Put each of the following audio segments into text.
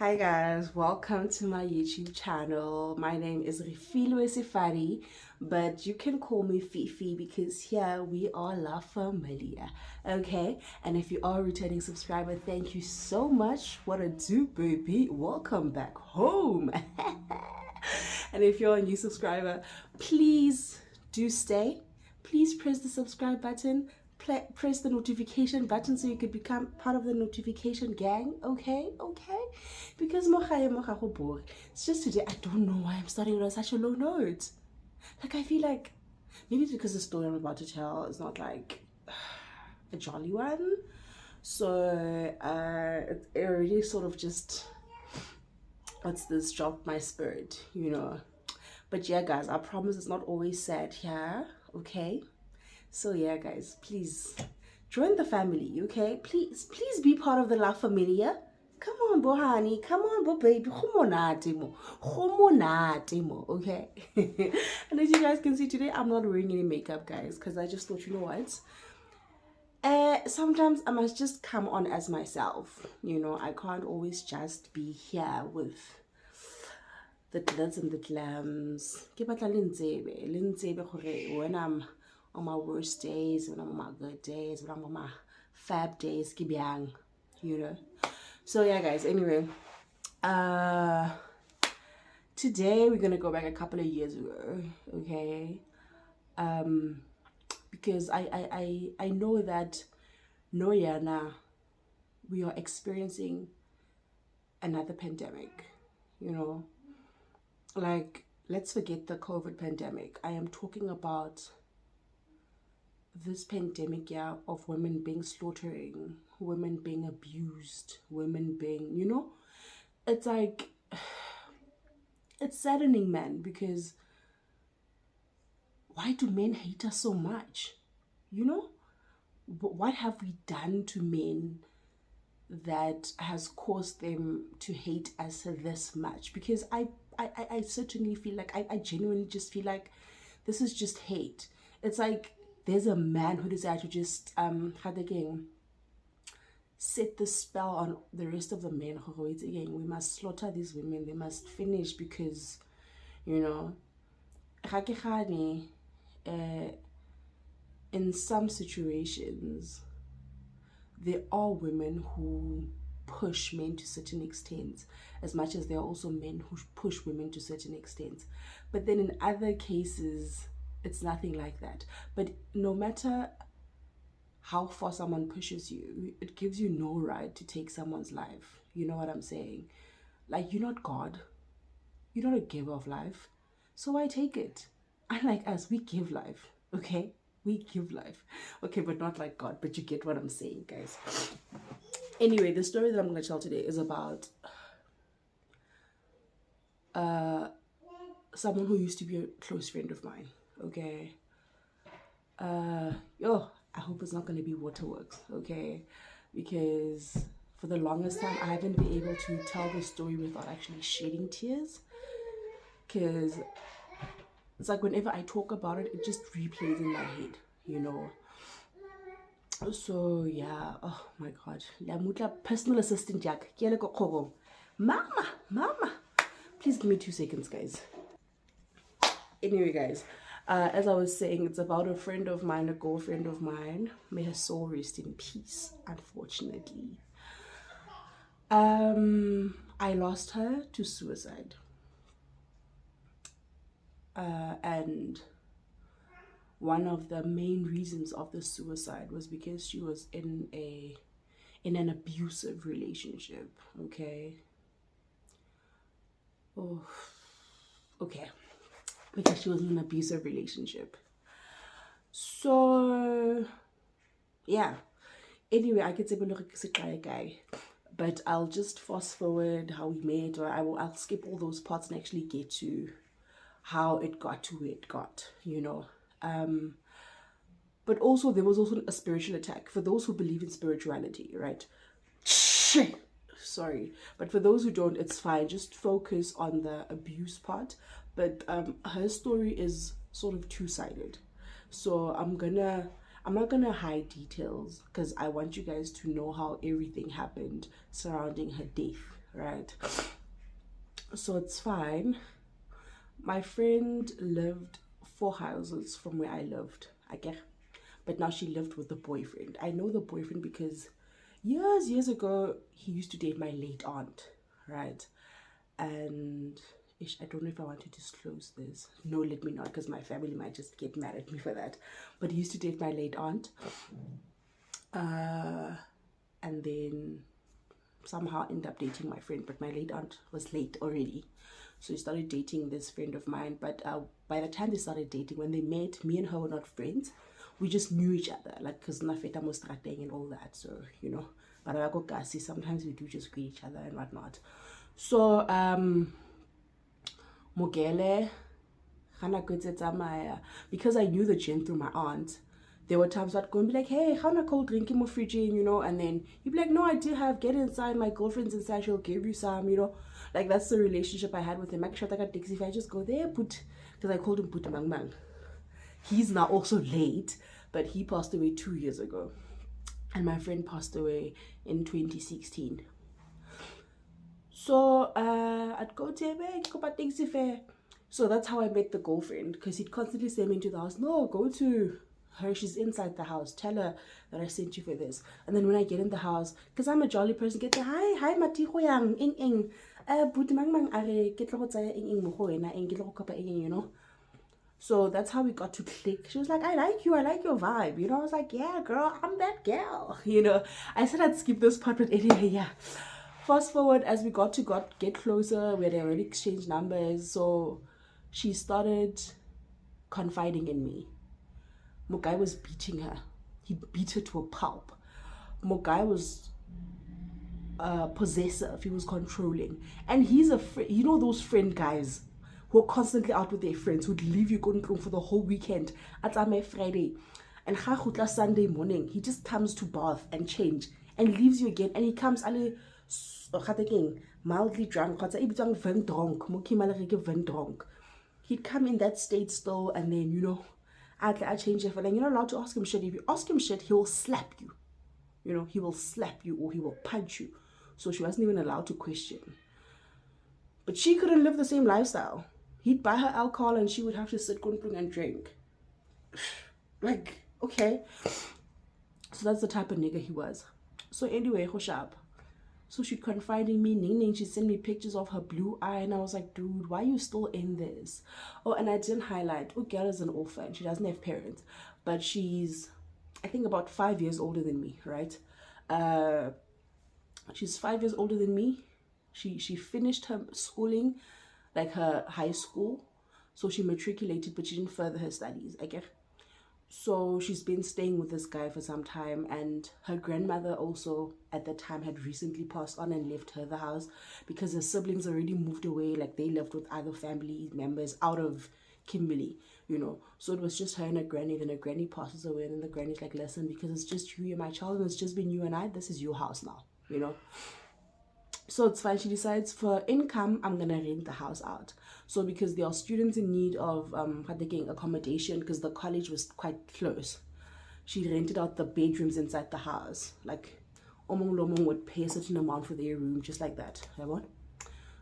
Hi guys, welcome to my YouTube channel. My name is Refilwe Sifari, but you can call me Fifi because here we are La Familia, okay? And if you are a returning subscriber, thank you so much. What a do, baby. Welcome back home. And if you're a new subscriber, please do stay. Please press the subscribe button. Press the notification button so you could become part of the notification gang. Okay, because it's just today I don't know why I'm starting on such a low note. Like I feel like maybe it's because the story I'm about to tell is not like a jolly one, so it already sort of just dropped my spirit, but yeah guys, I promise it's not always sad here, okay? So yeah guys, please join the family, okay? Please be part of the La Familia. Come on, Bohani. Come on, Bo baby. Okay? And as you guys can see today, I'm not wearing any makeup, guys, because I just thought, you know what? Sometimes I must just come on as myself. I can't always just be here with the glitz and the glams. When I'm on my worst days, when I'm on my good days, when I'm on my fab days, So yeah guys, anyway, today we're gonna go back a couple of years ago, okay? Because I know that Noyana, we are experiencing another pandemic, like let's forget the COVID pandemic. I am talking about this pandemic, of women being slaughtering, women being abused, women being, it's like, it's saddening, man, because why do men hate us so much? What have we done to men that has caused them to hate us this much? Because I certainly feel like, I genuinely just feel like this is just hate. It's like there's a man who decided to just set the spell on the rest of the men. We must slaughter these women, they must finish, because in some situations there are women who push men to certain extents, as much as there are also men who push women to certain extents. But then in other cases it's nothing like that. But no matter how far someone pushes you, it gives you no right to take someone's life. You know what I'm saying? Like, you're not God, you're not a giver of life, so why take it? Unlike us, we give life, okay? We give life, okay, but not like God. But you get what I'm saying, guys. Anyway, the story that I'm going to tell today is about someone who used to be a close friend of mine, okay? I hope it's not going to be waterworks, okay? Because for the longest time I haven't been able to tell the story without actually shedding tears, because it's like whenever I talk about it, it just replays in my head, So yeah, oh my god, personal assistant Jack, mama, please give me 2 seconds, guys. Anyway guys, as I was saying, it's about a friend of mine, a girlfriend of mine. May her soul rest in peace, unfortunately. I lost her to suicide, and one of the main reasons of the suicide was because she was in an abusive relationship, okay? Oh, okay. Because she was in an abusive relationship. So yeah, anyway, I could say a guy, but I'll just fast forward how we met, or I'll skip all those parts and actually get to how it got to where it got, but also there was also a spiritual attack for those who believe in spirituality, right? Sorry, but for those who don't, it's fine, just focus on the abuse part. But her story is sort of two-sided, so I'm not gonna hide details, because I want you guys to know how everything happened surrounding her death, right? So it's fine. My friend lived 4 houses from where I lived, I guess. But now she lived with the boyfriend. I know the boyfriend because years ago, he used to date my late aunt, right? And ish, I don't know if I want to disclose this. No, let me not, because my family might just get mad at me for that. But he used to date my late aunt. And then somehow ended up dating my friend, but my late aunt was late already. So he started dating this friend of mine. But by the time they started dating, when they met, me and her were not friends. We just knew each other, like, because Nafeta was strateng and all that. So, you know, but I go kasi, sometimes we do just greet each other and whatnot. So, Mogele, because I knew the gin through my aunt, there were times I'd go and be like, hey, how not cold drinking more fridge, you know, and then he'd be like, no, I do have, get inside, my girlfriend's inside, she'll give you some, you know, like that's the relationship I had with him. If I just go there, put, because I called him Put Mang Mang. He's now also late, but he passed away 2 years ago, and my friend passed away in 2016. So I'd go to him, so that's how I met the girlfriend, because he'd constantly send me into the house. No, go to her, she's inside the house, tell her that I sent you for this. And then when I get in the house, because I'm a jolly person, get the hi mati ho yang ing but mang mang are ke tlo go tsaya ing mo go wena ing ke tlo go kopa ing, you know. So that's how we got to click. She was like, I like your vibe, you know. I was like, yeah girl, I'm that girl, you know. I said I'd skip this part, but anyway, yeah. Fast forward, as we got to get closer, we had already exchanged numbers, so she started confiding in me. Mogai was beating her. He beat her to a pulp. Mogai was possessive. He was controlling. And he's a friend. You know those friend guys who are constantly out with their friends, who'd leave you going for the whole weekend. At Friday. And Sunday morning, he just comes to bath and change and leaves you again. And he comes mildly drunk. He'd come in that state still, and then, you know, I change it for like, you're not allowed to ask him shit. If you ask him shit, he will slap you. You know, he will slap you or he will punch you. So she wasn't even allowed to question. But she couldn't live the same lifestyle. He'd buy her alcohol and she would have to sit and drink. Like, okay. So that's the type of nigga he was. So anyway, Hoshab. So she'd confide in me, Ning, she'd send me pictures of her blue eye, and I was like, dude, why are you still in this? Oh, and I didn't highlight, girl is an orphan. She doesn't have parents, but she's, I think, about 5 years older than me, right? She's 5 years older than me. She finished her schooling, like her high school, so she matriculated, but she didn't further her studies, I guess. So she's been staying with this guy for some time, and her grandmother also at that time had recently passed on and left her the house because her siblings already moved away, like they lived with other family members out of Kimberley, you know. So it was just her and her granny. Then her granny passes away, and then the granny's like, listen, because it's just you and my child, and it's just been you and I, this is your house now, you know. So it's fine. She decides for income, I'm gonna rent the house out. So because there are students in need of accommodation, because the college was quite close, she rented out the bedrooms inside the house. Like Omong Lomong would pay a certain amount for their room, just like that.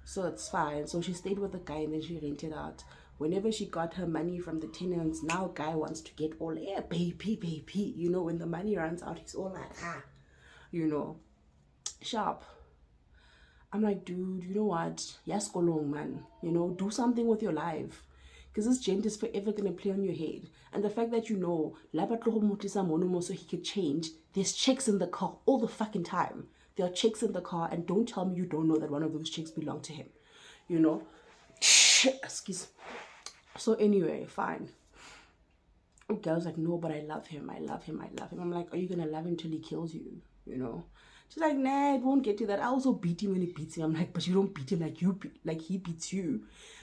So it's fine. So she stayed with the guy and then she rented out. Whenever she got her money from the tenants, now guy wants to get all baby. You know, when the money runs out, he's all like, you know, sharp. I'm like, dude, you know what? Yes, go long, man. You know, do something with your life. Because this gent is forever going to play on your head. And the fact that you know, so he could change, there's chicks in the car all the fucking time. There are chicks in the car, and don't tell me you don't know that one of those chicks belong to him. You know? Excuse. So anyway, fine. Girl's like, no, but I love him. I'm like, are you going to love him till he kills you? You know? She's like, nah, it won't get to that. I also beat him when he beats me. I'm like, but you don't beat him like he beats you.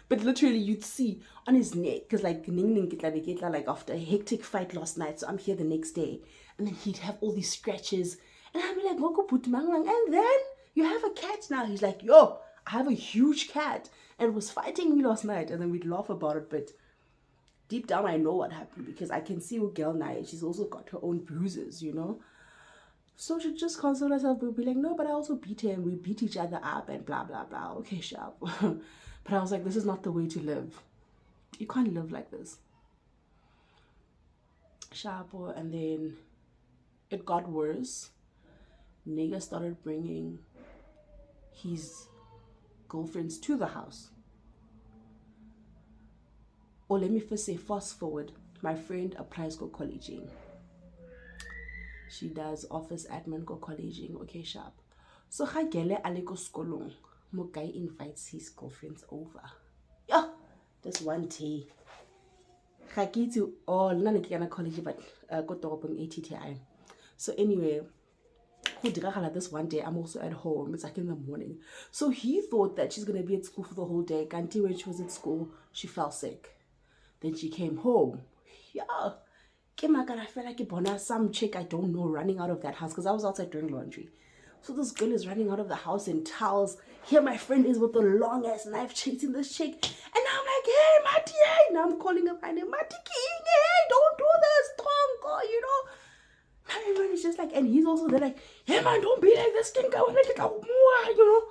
But literally, you'd see on his neck, because like like after a hectic fight last night, so I'm here the next day, and then he'd have all these scratches, and I'd be like, Moko put mang, and then you have a cat now. He's like, yo, I have a huge cat, and it was fighting me last night, and then we'd laugh about it, but deep down I know what happened, because I can see with girl now, she's also got her own bruises, you know. So she just console herself. We'll be like, no, but I also beat him. We beat each other up and blah, blah, blah. Okay, sharp. But I was like, this is not the way to live. You can't live like this. Sharp. And then it got worse. Nigga started bringing his girlfriends to the house. Or let me first say, fast forward. My friend applies for colleging. She does office admin go colleging. Okay, sharp. So ha gele aleko skolong. Mo guy invites his girlfriends over. Yeah, this one tea. Ga ke itse all nna ne ke yana college but go toropong ATTI. So anyway, this one day I'm also at home. It's like in the morning. So he thought that she's gonna be at school for the whole day. Until when she was at school, she fell sick. Then she came home. Yeah. I feel like Ibona, some chick I don't know running out of that house because I was outside doing laundry. So this girl is running out of the house in towels. Here my friend is with a long ass knife chasing this chick. And I'm like, hey, Mati, hey. Now I'm calling her by name, Mati King, hey, don't do this, Tonko, you know. Now everyone is just like, and he's also there like, hey man, don't be like this, King, you know.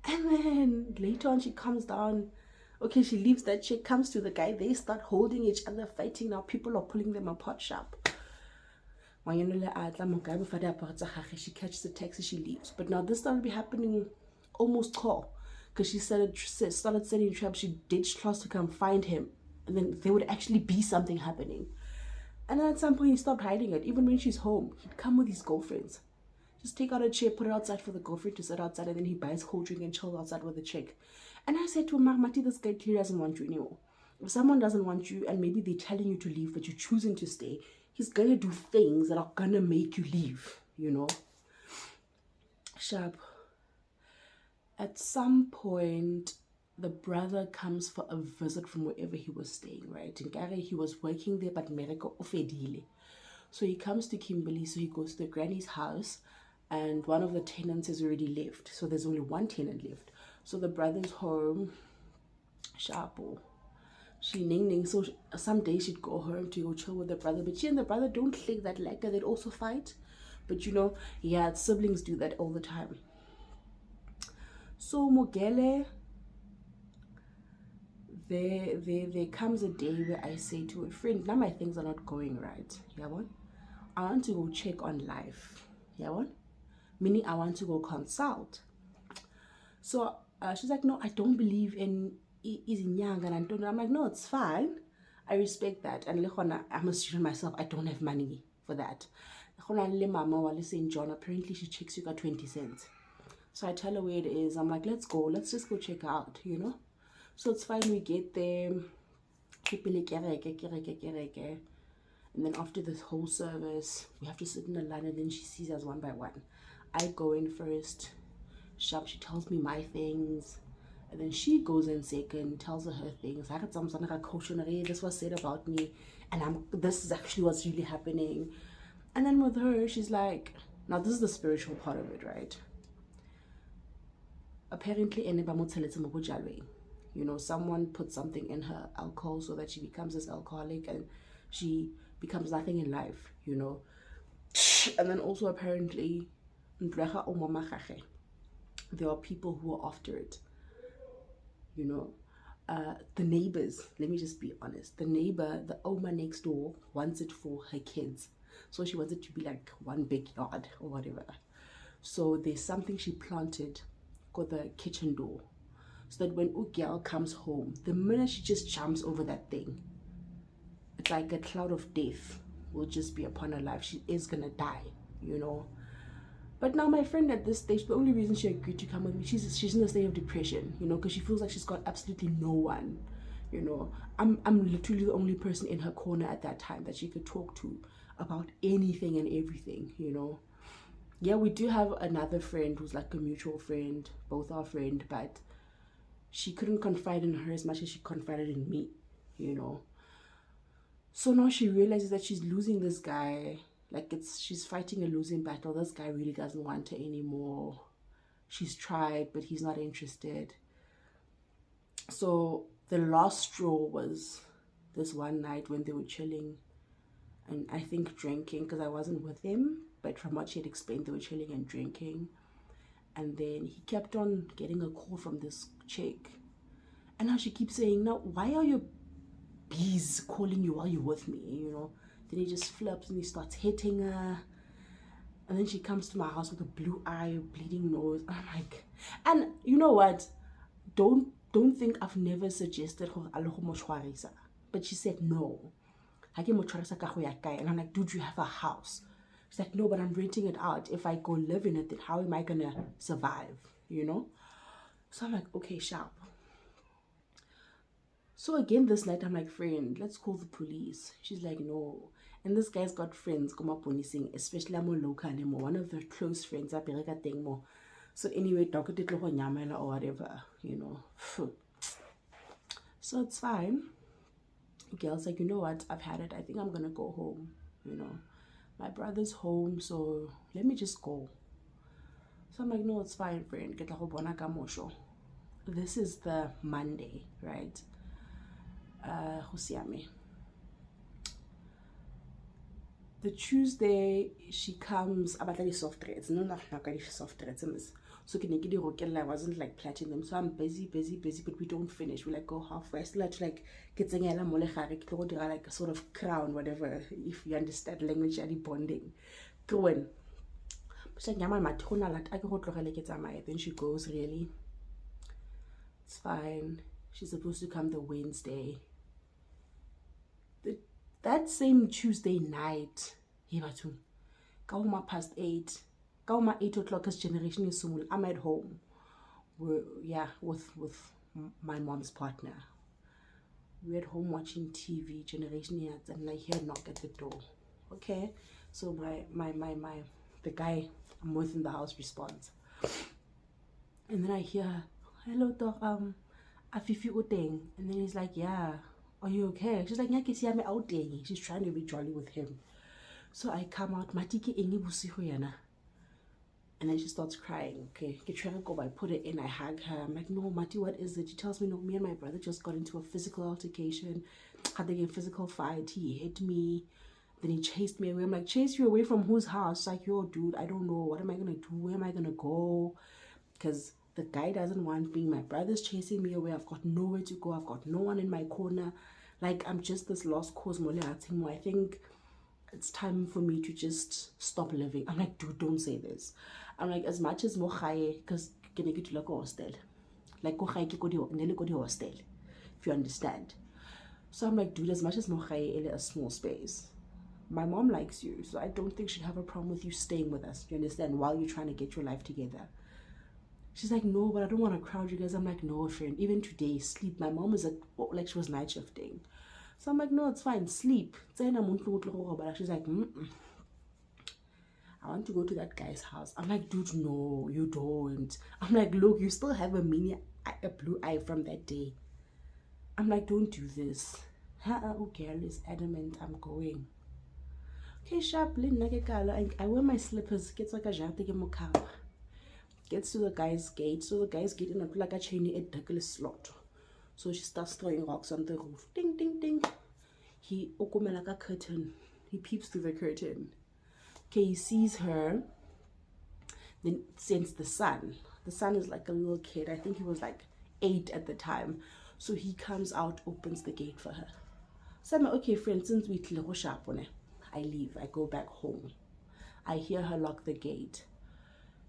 And then later on she comes down. Okay, she leaves that chick, comes to the guy. They start holding each other, fighting. Now people are pulling them apart sharp. She catches the taxi, she leaves. But now this started be happening almost call. Because she started setting traps. She ditched class to come find him. And then there would actually be something happening. And then at some point he stopped hiding it. Even when she's home, he'd come with his girlfriends. Just take out a chair, put it outside for the girlfriend to sit outside, and then he buys cold drink and chills outside with the chick. And I said to him, Mati, this guy clearly doesn't want you anymore. If someone doesn't want you and maybe they're telling you to leave, but you're choosing to stay, he's gonna do things that are gonna make you leave, you know? Sharp. At some point, the brother comes for a visit from wherever he was staying, right? In Gary, he was working there, but Mereko ofedile. So he comes to Kimberley, so he goes to the granny's house, and one of the tenants has already left. So there's only one tenant left. So the brother's home, sharpo. She ning. So some days she'd go home to go chill with the brother. But she and the brother don't click that like they'd also fight. But you know, yeah, siblings do that all the time. So Mogele, there comes a day where I say to a friend, now my things are not going right. Yeah, what? I want to go check on life. Yeah, what? Meaning I want to go consult. So she's like, no, I don't believe in young and I'm like, no, it's fine. I respect that. And I'm a student myself. I don't have money for that. Mama St. John, apparently she checks you got 20 cents. So I tell her where it is. I'm like, let's go. Let's just go check out, you know. So it's fine. We get there. And then after this whole service, we have to sit in a line, and then she sees us one by one. I go in first. Sharp, she tells me my things, and then she goes in second, tells her things. This was said about me, and this is actually what's really happening. And then with her, she's like, now this is the spiritual part of it, right? Apparently, you know, someone put something in her alcohol so that she becomes this alcoholic and she becomes nothing in life, you know. And then also apparently, there are people who are after it, you know. The neighbors, let me just be honest, the neighbor, the Oma next door, wants it for her kids. So she wants it to be like one big yard or whatever. So there's something she planted called the kitchen door, so that when Ugyal comes home, the minute she just jumps over that thing, it's like a cloud of death will just be upon her life. She is gonna die, you know. But now my friend at this stage, the only reason she agreed to come with me, she's in a state of depression, you know, because she feels like she's got absolutely no one, you know. I'm literally the only person in her corner at that time that she could talk to about anything and everything, you know. Yeah, we do have another friend who's like a mutual friend, both our friend, but she couldn't confide in her as much as she confided in me, you know. So now she realizes that she's losing this guy. Like she's fighting a losing battle. This guy really doesn't want her anymore. She's tried, but he's not interested. So the last straw was this one night when they were chilling, and I think drinking, because I wasn't with him, but from what she had explained, they were chilling and drinking. And then he kept on getting a call from this chick, and now she keeps saying, now why are your bees calling you while you're with me, you know? Then he just flips and he starts hitting her, and then she comes to my house with a blue eye, bleeding nose. I'm like, and you know what, don't think I've never suggested her aloho moshwarisa, but she said no. And I'm like, dude, you have a house. She's like, no, but I'm renting it out. If I go live in it, then how am I gonna survive, you know? So I'm like, okay, sharp. So again this night, I'm like, friend, let's call the police. She's like, no. And this guy's got friends, especially local, one of their close friends. So anyway, or whatever, you know. So it's fine. Girl's like, you know what, I've had it. I think I'm gonna go home, you know. My brother's home, so let me just go. So I'm like, no, it's fine, friend. This is the Monday, right? The Tuesday, she comes about the soft threads. No, not soft threads. So I wasn't like plaiting them. So I'm busy, but we don't finish. We like go halfway. I still have to like get like a sort of crown, whatever, if you understand language and bonding. Go in. Then she goes, really? It's fine. She's supposed to come the Wednesday. That same Tuesday night, past 8. 8 o'clock as generation is soon. I'm at home. With my mom's partner. We're at home watching TV, generation yet, and I hear a knock at the door. Okay, so the guy I'm with in the house responds, and then I hear, hello doc, Afifi Uteng, and then he's like, yeah, are you okay? She's like, yeah, I'm out there. She's trying to be jolly with him. So I come out, matiki engi busiho yana. And then she starts crying. Okay, I put it in, I hug her. I'm like, no, Mati, what is it? She tells me, no, me and my brother just got into a physical altercation. Had a physical fight. He hit me. Then he chased me away. I'm like, chase you away from whose house? Like, yo, dude, I don't know. What am I going to do? Where am I going to go? Because the guy doesn't want me. My brother's chasing me away. I've got nowhere to go. I've got no one in my corner. Like, I'm just this lost cause. I think it's time for me to just stop living. I'm like, dude, don't say this. I'm like, as much as mochaye, because can I get to like a hostel? Like go hostel, if you understand. So I'm like, dude, as much as mochaye a small space. My mom likes you, so I don't think she'd have a problem with you staying with us. You understand? While you're trying to get your life together. She's like, no, but I don't want to crowd you guys. I'm like, no, friend. Even today, sleep. My mom is like she was night shifting. So I'm like, no, it's fine. Sleep. She's like, I want to go to that guy's house. I'm like, dude, no, you don't. I'm like, look, you still have a blue eye from that day. I'm like, don't do this. Oh, girl is adamant. I'm going. Okay, sharp. I wear my slippers. Gets like a jarte. Gets to the guy's gate. So the guy's gate in a like a chain a ridiculous slot. So she starts throwing rocks on the roof. Ding, ding, ding. He open like a curtain. He peeps through the curtain. Okay, he sees her. Then sends the son. The son is like a little kid. I think he was like 8 at the time. So he comes out, opens the gate for her. So I'm like, okay, friend, since we I leave. I go back home. I hear her lock the gate.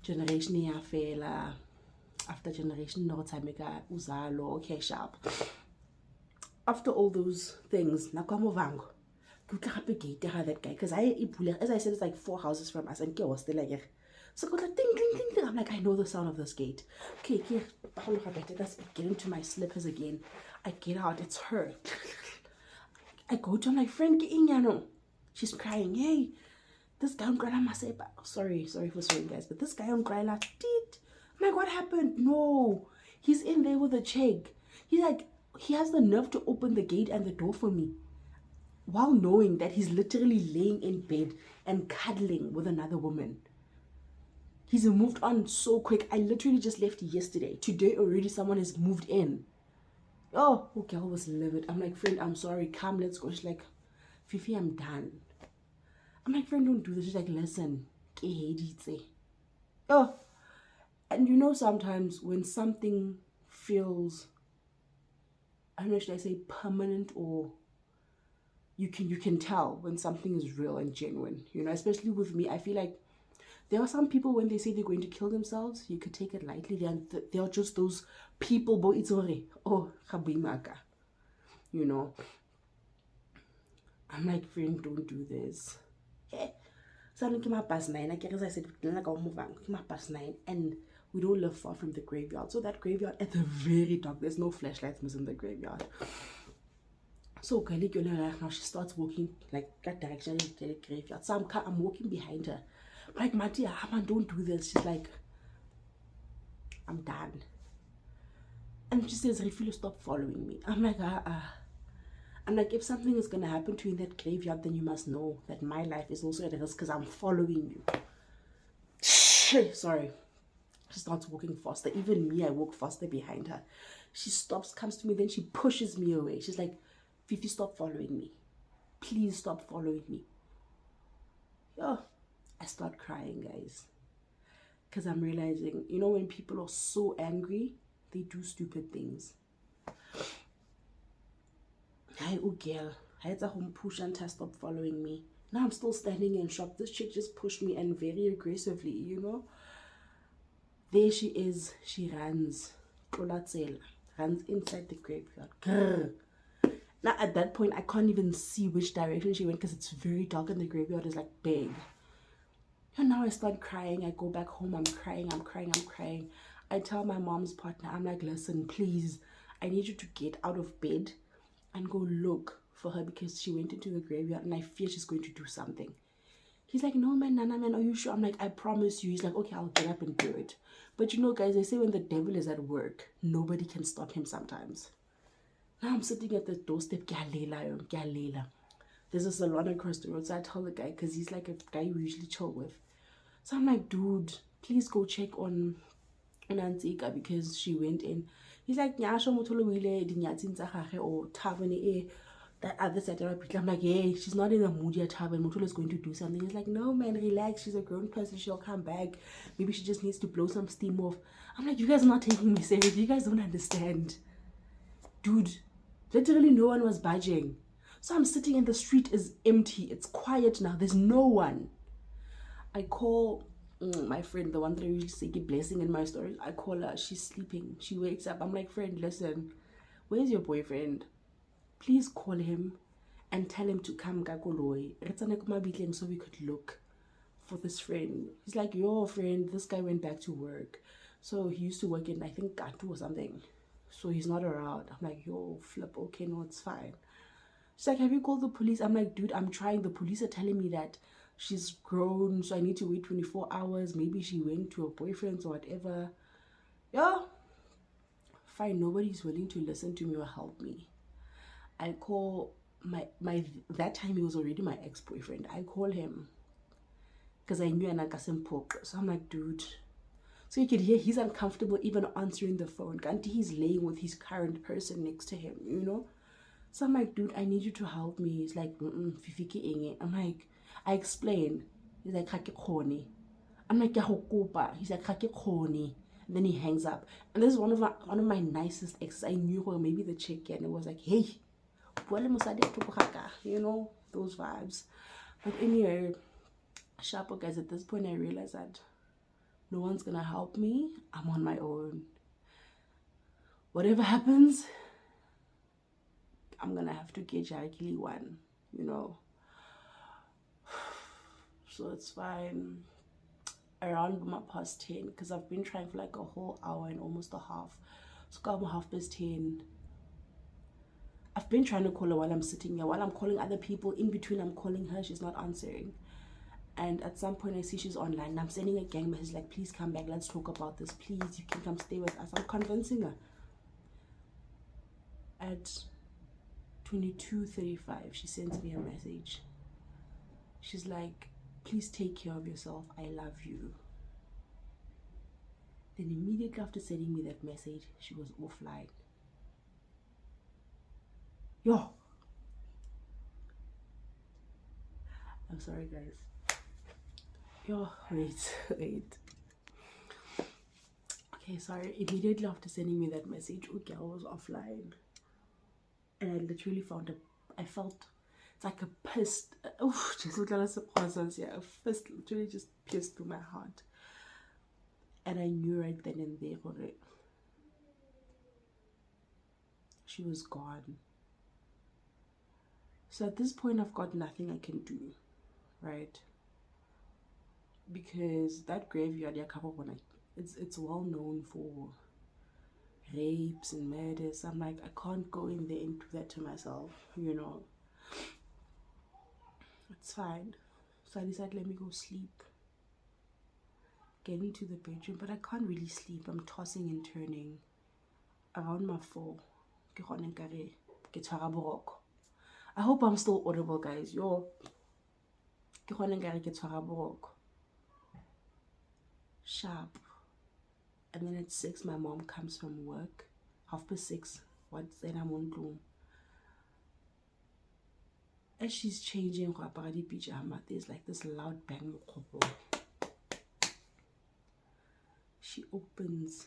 Generation ya fela. After generation no time uzalo. Okay, sharp. After all those things, nakwamovango. Gate that guy because as I said, it's like 4 houses from us and was still like so go like ding ding ding ding. I'm like, I know the sound of this gate. Okay, get into my slippers again. I get out, it's her. I go to my friend, she's crying. Hey, this guy on Grila sorry for swearing, guys, but this guy on Grila did. I'm like, what happened? No, he's in there with a chick. He's like, he has the nerve to open the gate and the door for me, while knowing that he's literally laying in bed and cuddling with another woman. He's moved on so quick. I literally just left yesterday. Today already someone has moved in. Oh, girl was livid. I'm like, friend, I'm sorry. Come, let's go. She's like, Fifi, I'm done. I'm like, friend, don't do this. She's like, listen, ke heditse. Oh, and you know, sometimes when something feels, I don't know, should I say permanent, or you can tell when something is real and genuine, you know, especially with me. I feel like there are some people, when they say they're going to kill themselves, you could take it lightly. They are just those people, bo it's already, oh, kabimaka, you know. I'm like, friend, don't do this. Yeah. So I'm like, past 9. I guess I said, like, I'll move on. Past 9. And we don't live far from the graveyard. So that graveyard at the very dark, there's no flashlights in the graveyard. So now she starts walking like that direction to the graveyard. So I'm walking behind her. I'm like, Matia, man, don't do this. She's like, I'm done. And she says, Refilo, stop following me. I'm like, I'm like, if something is going to happen to you in that graveyard, then you must know that my life is also at risk because I'm following you. Sorry. She starts walking faster. Even me, I walk faster behind her. She stops, comes to me, then she pushes me away. She's like, Fifi, stop following me. Please stop following me. Oh, I start crying, guys. Because I'm realizing, you know, when people are so angry, they do stupid things. Hi, oh girl. I had to home push and stop following me. Now I'm still standing in shock. This chick just pushed me, and very aggressively, you know. There she is. She runs. Runs inside the graveyard. Grr. Now at that point, I can't even see which direction she went because it's very dark and the graveyard is like big. And now I start crying. I go back home. I'm crying. I tell my mom's partner, I'm like, listen, please, I need you to get out of bed and go look for her because she went into the graveyard and I fear she's going to do something. He's like, no, man, Nana, man, are you sure? I'm like, I promise you. He's like, okay, I'll get up and do it. But you know, guys, they say when the devil is at work, nobody can stop him sometimes. Now I'm sitting at the doorstep. There's a salon across the road. So I tell the guy, because he's like a guy you usually chill with. So I'm like, dude, please go check on Antika because she went in. He's like, or tavern that other side of my I'm like, hey, she's not in a mood yet. Tavern Motula is going to do something. He's like, no, man, relax. She's a grown person. She'll come back. Maybe she just needs to blow some steam off. I'm like, you guys are not taking me serious. You guys don't understand. Dude, literally no one was budging. So I'm sitting and the street is empty. It's quiet now. There's no one. I call my friend, the one that I usually say give blessing in my stories. I call her. She's sleeping. She wakes up. I'm like, friend, listen, where's your boyfriend? Please call him and tell him to come kakoloi. So we could look for this friend. He's like, your friend, this guy went back to work. So he used to work in, I think, Katu or something. So he's not around. I'm like, yo, flip, okay, no, it's fine. She's like, have you called the police? I'm like, dude, I'm trying. The police are telling me that she's grown, so I need to wait 24 hours. Maybe she went to her boyfriend's or whatever. Yeah. Fine, nobody's willing to listen to me or help me. I call my that time he was already my ex-boyfriend. I call him because I knew Anakasim poke. So I'm like, dude. So you could hear he's uncomfortable even answering the phone. Kanti he's laying with his current person next to him, you know? So I'm like, dude, I need you to help me. He's like, Fifiki inge. I'm like, I explain. He's like, Kake khoni. I'm like, Yahokopa. He's like, Kake khoni. And then he hangs up. And this is one of my nicest exes. I knew her, maybe the chick, and it was like, hey, you know, those vibes. But anyway, sharper guys, at this point I realized that no one's gonna help me. I'm on my own. Whatever happens, I'm gonna have to get Jarakili one, you know. So it's fine. Around my past 10, because I've been trying for like a whole hour and almost a half. So come 10:30. I've been trying to call her while I'm sitting here. While I'm calling other people, in between I'm calling her, she's not answering. And at some point I see she's online and I'm sending a gang message like, please come back, let's talk about this. Please, you can come stay with us. I'm convincing her. At 22:35, she sends me a message. She's like, please take care of yourself. I love you. Then immediately after sending me that message, she was offline. Yo. I'm sorry, guys. Yo, wait, wait. Okay, sorry. Immediately after sending me that message, girl was offline. And I literally found I felt it's like a pissed, oh, just look at us process, yeah, a fist literally just pierced through my heart. And I knew right then and there, she was gone. So at this point, I've got nothing I can do, right? Because that graveyard, it's well known for rapes and murders. I'm like, I can't go in there and do that to myself, you know. It's fine. So I decided, let me go sleep. Get into the bedroom, but I can't really sleep. I'm tossing and turning. Around my 4, I hope I'm still audible, guys. Yo, sharp. And then at 6, my mom comes from work. 6:30. What's then I'm on room. As she's changing her pajama, there's like this loud bang. She opens.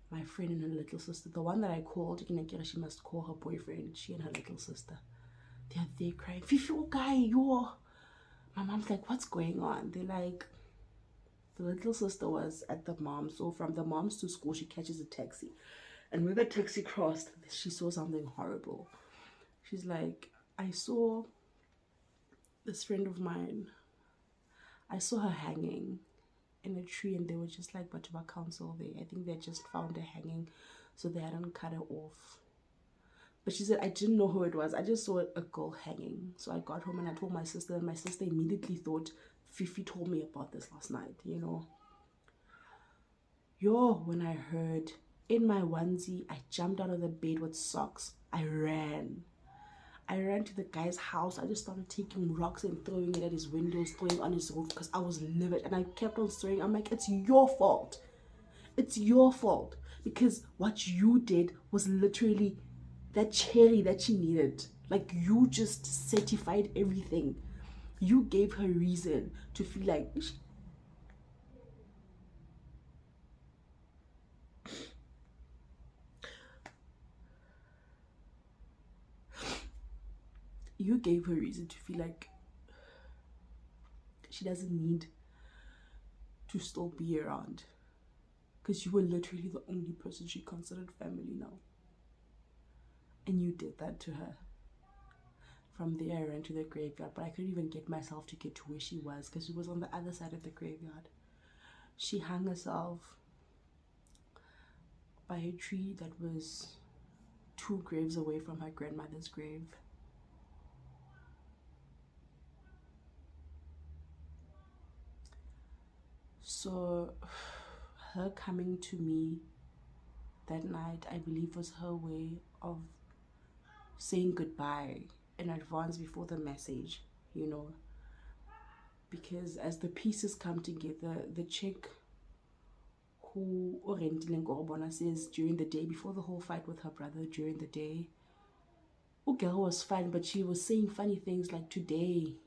My friend and her little sister, the one that I called, she must call her boyfriend. She and her little sister, they're there crying. Fifi, oh guy, yo. My mom's like, what's going on? They're like, the little sister was at the mom, so from the mom's to school, she catches a taxi. And when the taxi crossed, she saw something horrible. She's like, I saw this friend of mine, I saw her hanging in a tree, and they were just like Batuba Council there. I think they just found her hanging, so they hadn't cut her off. But she said, I didn't know who it was. I just saw a girl hanging. So I got home and I told my sister, and my sister immediately thought, Fifi told me about this last night, you know. Yo, when I heard in my onesie, I jumped out of the bed with socks. I ran to the guy's house. I just started taking rocks and throwing it at his windows, throwing on his roof, because I was livid. And I kept on swearing. I'm like, it's your fault. It's your fault. Because what you did was literally that cherry that she needed. Like, you just certified everything. You gave her reason to feel like you gave her reason to feel like she doesn't need to still be around, because you were literally the only person she considered family now, and you did that to her. From there, I ran to the graveyard, but I couldn't even get myself to get to where she was, because she was on the other side of the graveyard. She hung herself by a tree that was 2 graves away from her grandmother's grave. So her coming to me that night, I believe, was her way of saying goodbye in advance before the message, you know. Because as the pieces come together, the chick who says during the day, before the whole fight with her brother, during the day, girl was fine, but she was saying funny things like, today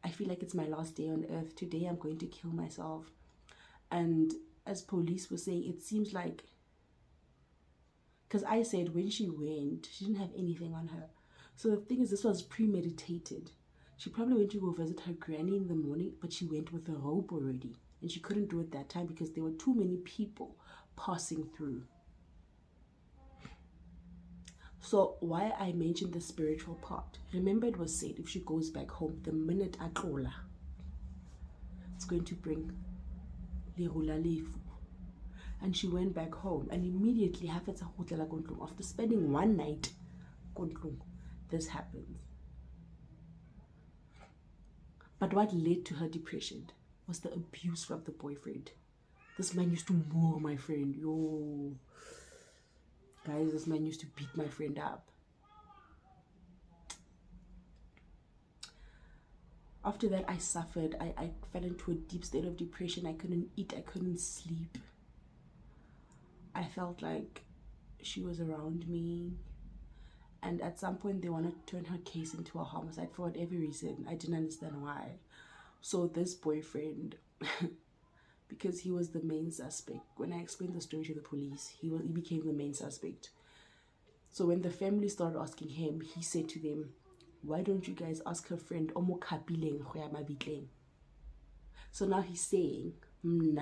I feel like it's my last day on earth. Today I'm going to kill myself. And as police were saying, it seems like, because I said when she went, she didn't have anything on her. So the thing is, this was premeditated. She probably went to go visit her granny in the morning, but she went with a rope already. And she couldn't do it that time because there were too many people passing through. So why I mentioned the spiritual part, remember it was said if she goes back home, the minute Atola, it's going to bring Lirula Lefu. And she went back home, and immediately after spending one night, this happens. But what led to her depression was the abuse from the boyfriend. This man used to moor my friend. Yo, guys, this man used to beat my friend up. After that, I suffered. I fell into a deep state of depression. I couldn't eat. I couldn't sleep. I felt like she was around me. And at some point, they wanted to turn her case into a homicide for whatever reason. I didn't understand why. So this boyfriend, because he was the main suspect, when I explained the story to the police, he became the main suspect. So when the family started asking him, he said to them, why don't you guys ask her friend, Omo kapileng go ya mabitleng? So now he's saying, me,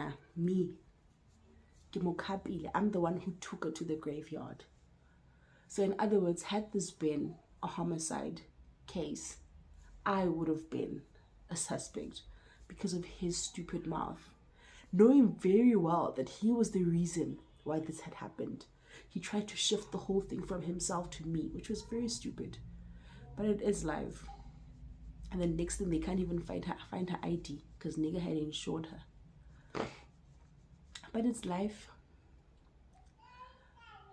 ke mo kapile. I'm the one who took her to the graveyard. So in other words, had this been a homicide case, I would have been a suspect because of his stupid mouth, knowing very well that he was the reason why this had happened. He tried to shift the whole thing from himself to me, which was very stupid, but it is life. And the next thing, they can't even find her ID because nigga had insured her. But it's life.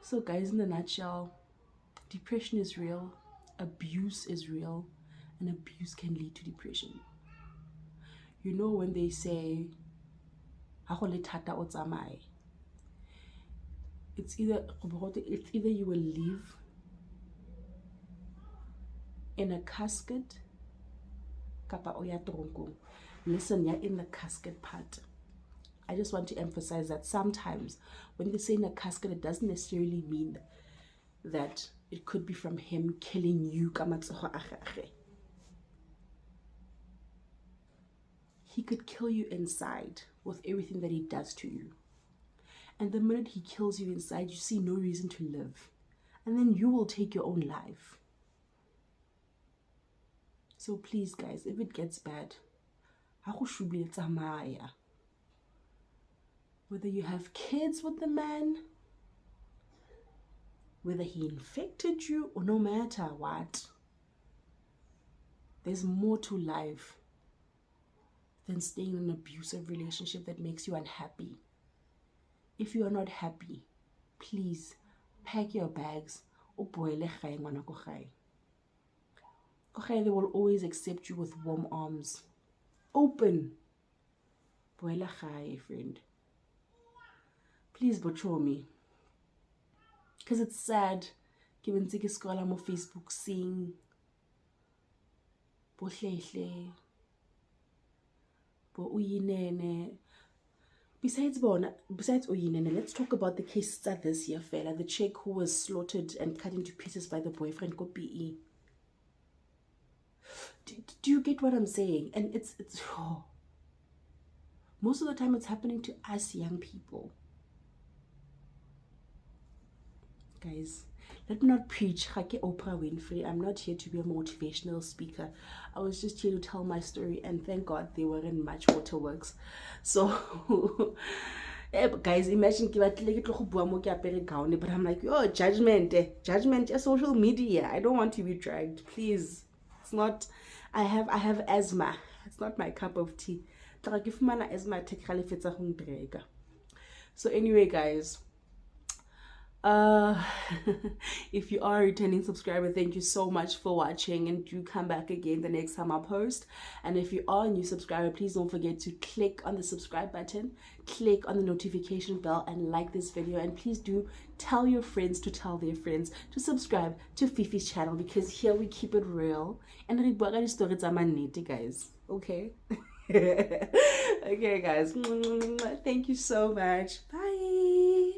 So guys, in a nutshell, depression is real, abuse is real, and abuse can lead to depression. You know when they say, it's either you will live in a casket, listen, you're in the casket part. I just want to emphasize that sometimes when they say in a casket, it doesn't necessarily mean that it could be from him killing you. He could kill you inside with everything that he does to you. And the minute he kills you inside, you see no reason to live. And then you will take your own life. So please, guys, if it gets bad, whether you have kids with the man, whether he infected you, or no matter what, there's more to life than staying in an abusive relationship that makes you unhappy. If you are not happy, please pack your bags. They will always accept you with warm arms. Open. Friend. Please butcher me. Because it's sad. Given take a scholar on Facebook seeing besides Uyinene, let's talk about the case this year, fella. The chick who was slaughtered and cut into pieces by the boyfriend, go PE. Do you get what I'm saying? And it's most of the time it's happening to us young people. Guys, let me not preach Oprah Winfrey. I'm not here to be a motivational speaker. I was just here to tell my story, and thank God they weren't much waterworks. So guys, imagine but I'm like, oh, judgment, social media. I don't want to be dragged. Please. It's not, I have asthma. It's not my cup of tea. So anyway, guys, if you are a returning subscriber, thank you so much for watching, and do come back again the next time I post. And if you are a new subscriber, please don't forget to click on the subscribe button, click on the notification bell, and like this video. And please do tell your friends to tell their friends to subscribe to Fifi's channel, because here we keep it real and guys. Okay. Okay, guys, thank you so much. Bye.